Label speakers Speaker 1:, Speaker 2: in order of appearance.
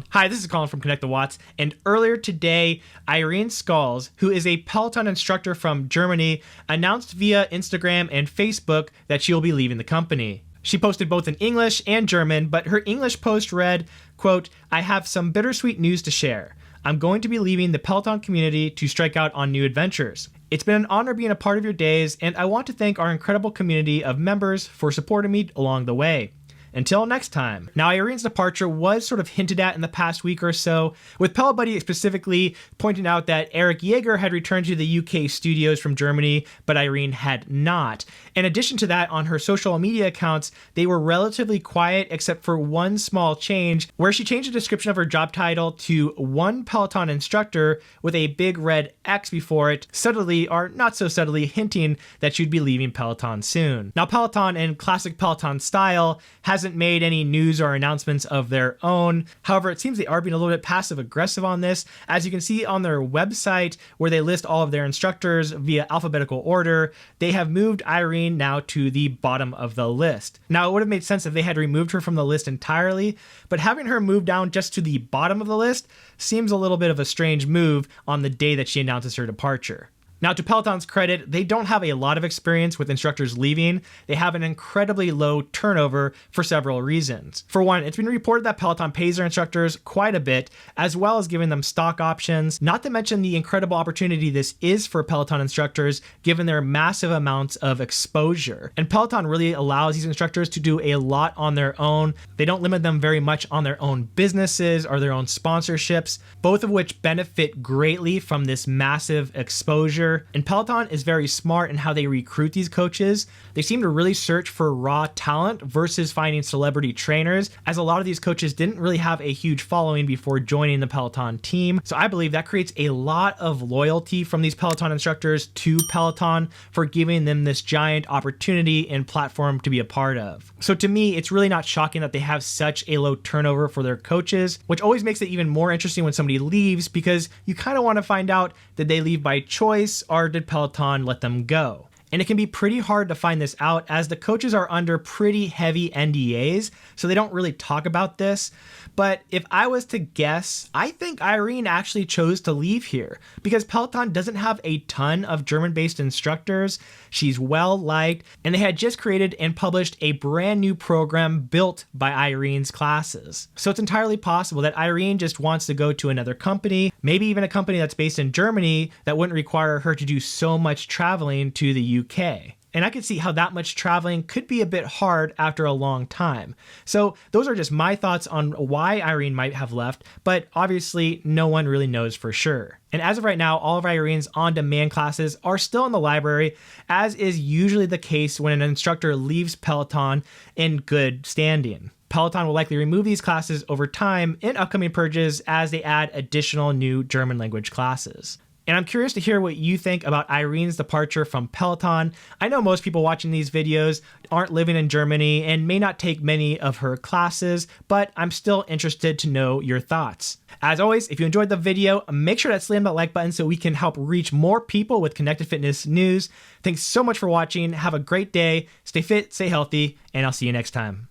Speaker 1: Hi, this is Colin from Connect the Watts, and earlier today, Irene Scholz, who is a Peloton instructor from Germany, announced via Instagram and Facebook that she will be leaving the company. She posted both in English and German, but her English post read, quote, "I have some bittersweet news to share. I'm going to be leaving the Peloton community to strike out on new adventures. It's been an honor being a part of your days, and I want to thank our incredible community of members for supporting me along the way. Until next time." Now, Irene's departure was sort of hinted at in the past week or so, with Pelobuddy specifically pointing out that Eric Jaeger had returned to the UK studios from Germany, but Irene had not. In addition to that, on her social media accounts, they were relatively quiet except for one small change, where she changed the description of her job title to one Peloton instructor with a big red X before it, subtly, or not so subtly, hinting that she'd be leaving Peloton soon. Now, Peloton, in classic Peloton style, hasn't made any news or announcements of their own. However, it seems they are being a little bit passive aggressive on this. As you can see on their website, where they list all of their instructors via alphabetical order, they have moved Irene now to the bottom of the list. Now, it would have made sense if they had removed her from the list entirely, but having her move down just to the bottom of the list seems a little bit of a strange move on the day that she announces her departure. Now, to Peloton's credit, they don't have a lot of experience with instructors leaving. They have an incredibly low turnover for several reasons. For one, it's been reported that Peloton pays their instructors quite a bit, as well as giving them stock options, not to mention the incredible opportunity this is for Peloton instructors, given their massive amounts of exposure. And Peloton really allows these instructors to do a lot on their own. They don't limit them very much on their own businesses or their own sponsorships, both of which benefit greatly from this massive exposure. And Peloton is very smart in how they recruit these coaches. They seem to really search for raw talent versus finding celebrity trainers, as a lot of these coaches didn't really have a huge following before joining the Peloton team. So I believe that creates a lot of loyalty from these Peloton instructors to Peloton for giving them this giant opportunity and platform to be a part of. So to me, it's really not shocking that they have such a low turnover for their coaches, which always makes it even more interesting when somebody leaves, because you kind of want to find out, did they leave by choice or did Peloton let them go? And it can be pretty hard to find this out, as the coaches are under pretty heavy NDAs, so they don't really talk about this. But if I was to guess, I think Irene actually chose to leave here because Peloton doesn't have a ton of German-based instructors. She's well liked, and they had just created and published a brand new program built by Irene's classes. So it's entirely possible that Irene just wants to go to another company, maybe even a company that's based in Germany that wouldn't require her to do so much traveling to the UK. And I could see how that much traveling could be a bit hard after a long time. So those are just my thoughts on why Irene might have left, but obviously no one really knows for sure. And as of right now, all of Irene's on-demand classes are still in the library, as is usually the case when an instructor leaves Peloton in good standing. Peloton will likely remove these classes over time in upcoming purges as they add additional new German language classes. And I'm curious to hear what you think about Irene's departure from Peloton. I know most people watching these videos aren't living in Germany and may not take many of her classes, but I'm still interested to know your thoughts. As always, if you enjoyed the video, make sure to slam that like button so we can help reach more people with connected fitness news. Thanks so much for watching. Have a great day. Stay fit, stay healthy, and I'll see you next time.